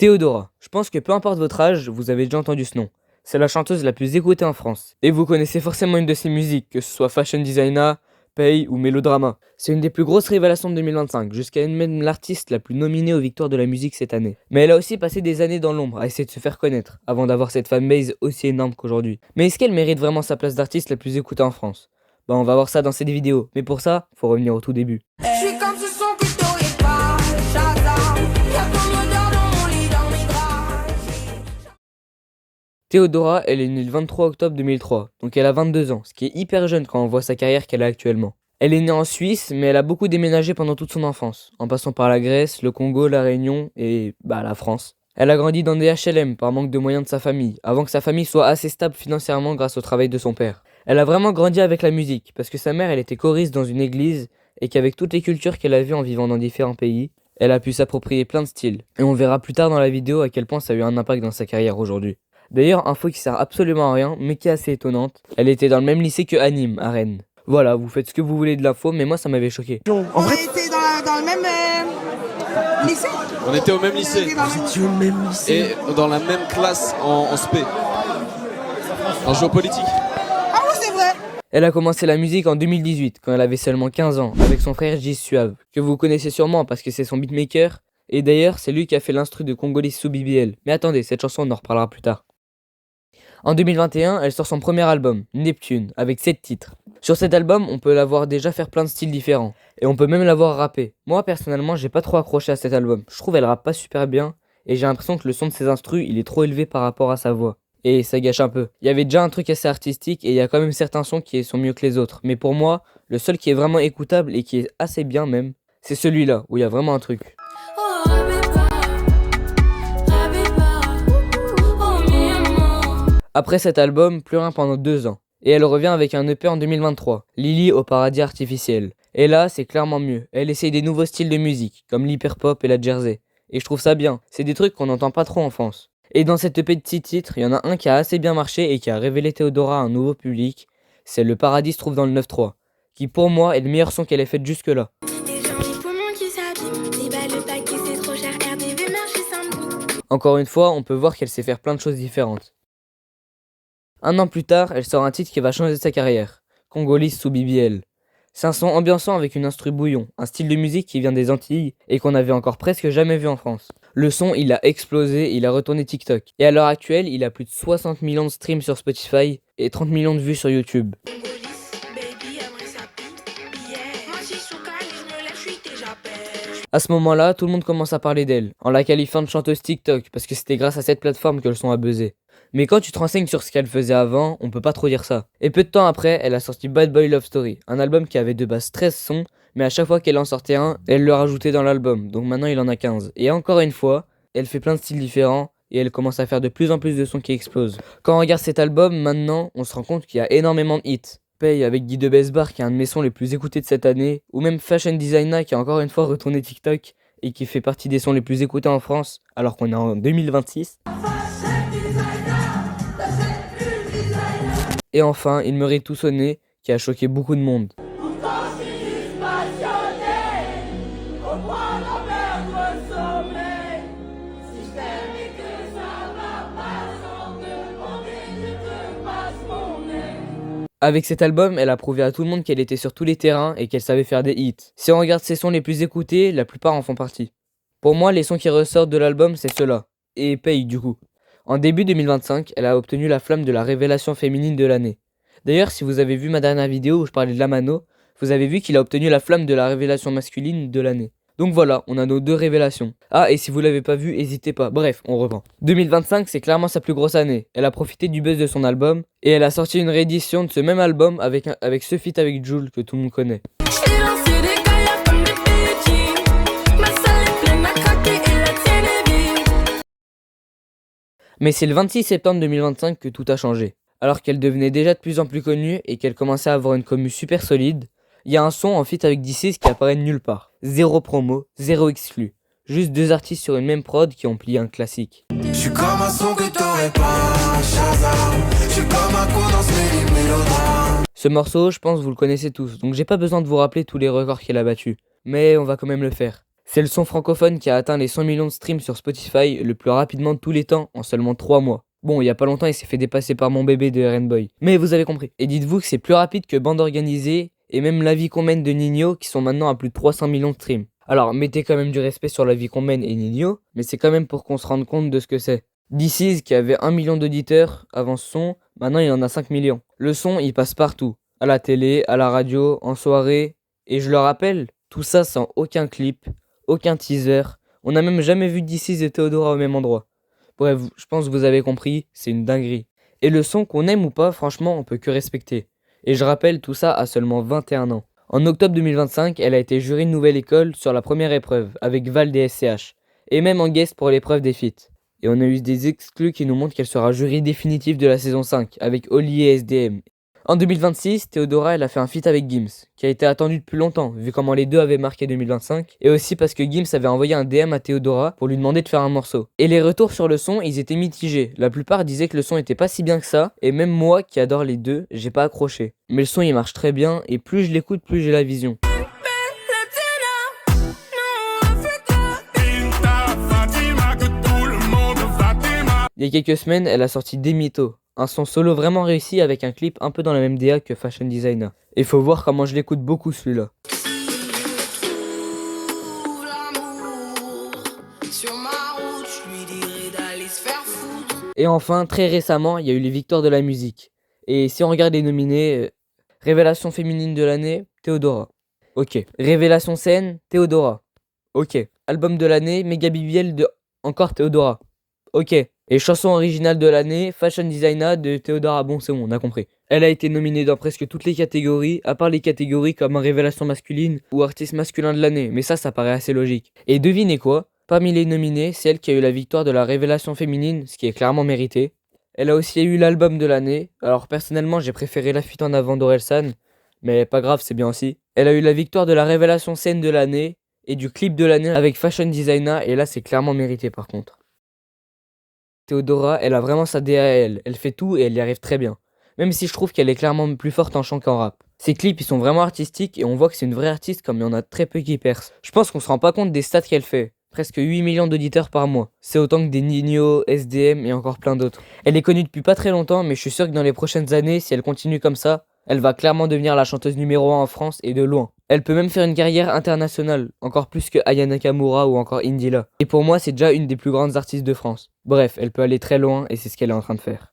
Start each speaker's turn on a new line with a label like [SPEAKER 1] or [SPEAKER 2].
[SPEAKER 1] Théodora, je pense que peu importe votre âge, vous avez déjà entendu ce nom. C'est la chanteuse la plus écoutée en France. Et vous connaissez forcément une de ses musiques, que ce soit Fashion Designer, Pay ou Mélodrama. C'est une des plus grosses révélations de 2025, jusqu'à être même l'artiste la plus nominée aux victoires de la musique cette année. Mais elle a aussi passé des années dans l'ombre à essayer de se faire connaître, avant d'avoir cette fanbase aussi énorme qu'aujourd'hui. Mais est-ce qu'elle mérite vraiment sa place d'artiste la plus écoutée en France? Bah on va voir ça dans cette vidéo, mais pour ça, faut revenir au tout début.
[SPEAKER 2] Je suis comme ce son que t'aurais pas, Shazam. Y'a ton odeur dans mon lit, dans mes draps.
[SPEAKER 1] Théodora, elle est née le 23 octobre 2003, donc elle a 22 ans, ce qui est hyper jeune quand on voit sa carrière qu'elle a actuellement. Elle est née en Suisse, mais elle a beaucoup déménagé pendant toute son enfance, en passant par la Grèce, le Congo, la Réunion et la France. Elle a grandi dans des HLM par manque de moyens de sa famille, avant que sa famille soit assez stable financièrement grâce au travail de son père. Elle a vraiment grandi avec la musique, parce que sa mère elle était choriste dans une église, et qu'avec toutes les cultures qu'elle a vues en vivant dans différents pays, elle a pu s'approprier plein de styles. Et on verra plus tard dans la vidéo à quel point ça a eu un impact dans sa carrière aujourd'hui. D'ailleurs, info qui sert absolument à rien, mais qui est assez étonnante, elle était dans le même lycée que Hanim, à Rennes. Voilà, vous faites ce que vous voulez de l'info, mais moi ça m'avait choqué.
[SPEAKER 3] On était dans le même lycée.
[SPEAKER 4] On était au même lycée.
[SPEAKER 3] Vous étiez au même lycée.
[SPEAKER 4] Et dans la même classe en spé. En géopolitique.
[SPEAKER 3] Ah oui, c'est vrai.
[SPEAKER 1] Elle a commencé la musique en 2018, quand elle avait seulement 15 ans, avec son frère Gis Suave, que vous connaissez sûrement parce que c'est son beatmaker, et d'ailleurs c'est lui qui a fait l'instru de Congolais sous BBL. Mais attendez, cette chanson on en reparlera plus tard. En 2021, elle sort son premier album, Neptune, avec 7 titres. Sur cet album, on peut la voir déjà faire plein de styles différents, et on peut même la voir rapper. Moi personnellement, j'ai pas trop accroché à cet album. Je trouve elle rappe pas super bien, et j'ai l'impression que le son de ses instrus, il est trop élevé par rapport à sa voix. Et ça gâche un peu. Il y avait déjà un truc assez artistique, et il y a quand même certains sons qui sont mieux que les autres. Mais pour moi, le seul qui est vraiment écoutable, et qui est assez bien même, c'est celui-là, où il y a vraiment un truc.
[SPEAKER 2] Oh, rêvez pas, oh, mi-amour.
[SPEAKER 1] Après cet album, plus rien pendant 2 ans. Et elle revient avec un EP en 2023, Lily au paradis artificiel. Et là, c'est clairement mieux. Elle essaye des nouveaux styles de musique, comme l'hyperpop et la jersey. Et je trouve ça bien, c'est des trucs qu'on n'entend pas trop en France. Et dans cette EP de 6 titres, il y en a un qui a assez bien marché et qui a révélé Théodora à un nouveau public. C'est Le Paradis se trouve dans le 9-3, qui pour moi est le meilleur son qu'elle ait fait jusque-là.
[SPEAKER 2] Des jolis poumons qui s'abîment, 10 balles le paquet, c'est trop cher, RDV marché sans bout.
[SPEAKER 1] Encore une fois, on peut voir qu'elle sait faire plein de choses différentes. Un an plus tard, elle sort un titre qui va changer sa carrière, Congolais sous BBL. C'est un son ambiançant avec une instru bouillon, un style de musique qui vient des Antilles et qu'on avait encore presque jamais vu en France. Le son, il a explosé, il a retourné TikTok. Et à l'heure actuelle, il a plus de 60 millions de streams sur Spotify et 30 millions de vues sur YouTube. À ce moment-là, tout le monde commence à parler d'elle, en la qualifiant de chanteuse TikTok, parce que c'était grâce à cette plateforme que le son a buzzé. Mais quand tu te renseignes sur ce qu'elle faisait avant, on peut pas trop dire ça. Et peu de temps après, elle a sorti Bad Boy Love Story, un album qui avait de base 13 sons, mais à chaque fois qu'elle en sortait un, elle le rajoutait dans l'album, donc maintenant il en a 15. Et encore une fois, elle fait plein de styles différents, et elle commence à faire de plus en plus de sons qui explosent. Quand on regarde cet album, maintenant, on se rend compte qu'il y a énormément de hits. Pay avec Guy de Besbar qui est un de mes sons les plus écoutés de cette année, ou même Fashion Designer qui a encore une fois retourné TikTok, et qui fait partie des sons les plus écoutés en France, alors qu'on est en 2026. Et enfin, Il me rit tout sonné, qui a choqué beaucoup de monde. Avec cet album, elle a prouvé à tout le monde qu'elle était sur tous les terrains et qu'elle savait faire des hits. Si on regarde ses sons les plus écoutés, la plupart en font partie. Pour moi, les sons qui ressortent de l'album, c'est ceux-là. Et Pay du coup. En début 2025, elle a obtenu la flamme de la révélation féminine de l'année. D'ailleurs, si vous avez vu ma dernière vidéo où je parlais de Lamano, vous avez vu qu'il a obtenu la flamme de la révélation masculine de l'année. Donc voilà, on a nos 2 révélations. Ah, et si vous l'avez pas vu, n'hésitez pas. Bref, on reprend. 2025, c'est clairement sa plus grosse année. Elle a profité du buzz de son album, et elle a sorti une réédition de ce même album avec ce feat avec Jul que tout le monde connaît.
[SPEAKER 2] J'ai lancé des gaillards comme des petits. Ma salle est pleine à craquer et la tienne est vide.
[SPEAKER 1] Mais c'est le 26 septembre 2025 que tout a changé. Alors qu'elle devenait déjà de plus en plus connue et qu'elle commençait à avoir une commu super solide, il y a un son en feat avec D6 qui apparaît de nulle part. 0 promo, 0 exclu. Juste 2 artistes sur une même prod qui ont plié un classique.
[SPEAKER 5] Je suis comme un son que t'aurais pas, Shazam. Je suis comme un coup dans ce mélodrame.
[SPEAKER 1] Ce morceau, je pense vous le connaissez tous, donc j'ai pas besoin de vous rappeler tous les records qu'elle a battus. Mais on va quand même le faire. C'est le son francophone qui a atteint les 100 millions de streams sur Spotify le plus rapidement de tous les temps en seulement 3 mois. Bon, il y a pas longtemps, il s'est fait dépasser par Mon Bébé de RN Boy. Mais vous avez compris. Et dites-vous que c'est plus rapide que Bande Organisée et même La Vie qu'on mène de Nino qui sont maintenant à plus de 300 millions de streams. Alors, mettez quand même du respect sur La Vie qu'on mène et Nino, mais c'est quand même pour qu'on se rende compte de ce que c'est. This Is, qui avait 1 million d'auditeurs avant ce son, maintenant il en a 5 millions. Le son, il passe partout. À la télé, à la radio, en soirée. Et je le rappelle, tout ça sans aucun clip, aucun teaser. On n'a même jamais vu This Is et Théodora au même endroit. Bref, je pense que vous avez compris, c'est une dinguerie. Et le son, qu'on aime ou pas, franchement, on peut que respecter. Et je rappelle, tout ça à seulement 21 ans. En octobre 2025, elle a été jury de Nouvelle École sur la première épreuve, avec Val des SCH. Et même en guest pour l'épreuve des feats. Et on a eu des exclus qui nous montrent qu'elle sera jury définitive de la saison 5, avec Oli et SDM. En 2026, Théodora elle a fait un feat avec Gims, qui a été attendu depuis longtemps, vu comment les deux avaient marqué 2025, et aussi parce que Gims avait envoyé un DM à Théodora pour lui demander de faire un morceau. Et les retours sur le son, ils étaient mitigés. La plupart disaient que le son était pas si bien que ça, et même moi, qui adore les deux, j'ai pas accroché. Mais le son il marche très bien, et plus je l'écoute, plus j'ai la vision. Il y a quelques semaines, elle a sorti Des Mythos, un son solo vraiment réussi avec un clip un peu dans la même DA que Fashion Designer. Et faut voir comment je l'écoute beaucoup celui-là. Et enfin, très récemment, il y a eu les victoires de la musique. Et si on regarde les nominés, Révélation féminine de l'année, Théodora. Ok. Révélation scène, Théodora. Ok. Album de l'année, Méga BBL de encore Théodora. Ok. Et chanson originale de l'année, Fashion Designer de Théodora. Bon, c'est bon, on a compris. Elle a été nominée dans presque toutes les catégories, à part les catégories comme Révélation masculine ou Artiste masculin de l'année, mais ça paraît assez logique. Et devinez quoi? Parmi les nominés, c'est elle qui a eu la victoire de la Révélation féminine, ce qui est clairement mérité. Elle a aussi eu l'album de l'année, alors personnellement j'ai préféré La Fuite en avant d'Orelsan, mais pas grave, c'est bien aussi. Elle a eu la victoire de la Révélation scène de l'année et du clip de l'année avec Fashion Designer, et là c'est clairement mérité par contre. Théodora, elle a vraiment sa DA à elle. Elle fait tout et elle y arrive très bien. Même si je trouve qu'elle est clairement plus forte en chant qu'en rap. Ses clips, ils sont vraiment artistiques et on voit que c'est une vraie artiste comme il y en a très peu qui percent. Je pense qu'on se rend pas compte des stats qu'elle fait. Presque 8 millions d'auditeurs par mois. C'est autant que des Nino, SDM et encore plein d'autres. Elle est connue depuis pas très longtemps, mais je suis sûr que dans les prochaines années, si elle continue comme ça, elle va clairement devenir la chanteuse numéro 1 en France et de loin. Elle peut même faire une carrière internationale, encore plus que Aya Nakamura ou encore Indila. Et pour moi, c'est déjà une des plus grandes artistes de France. Bref, elle peut aller très loin et c'est ce qu'elle est en train de faire.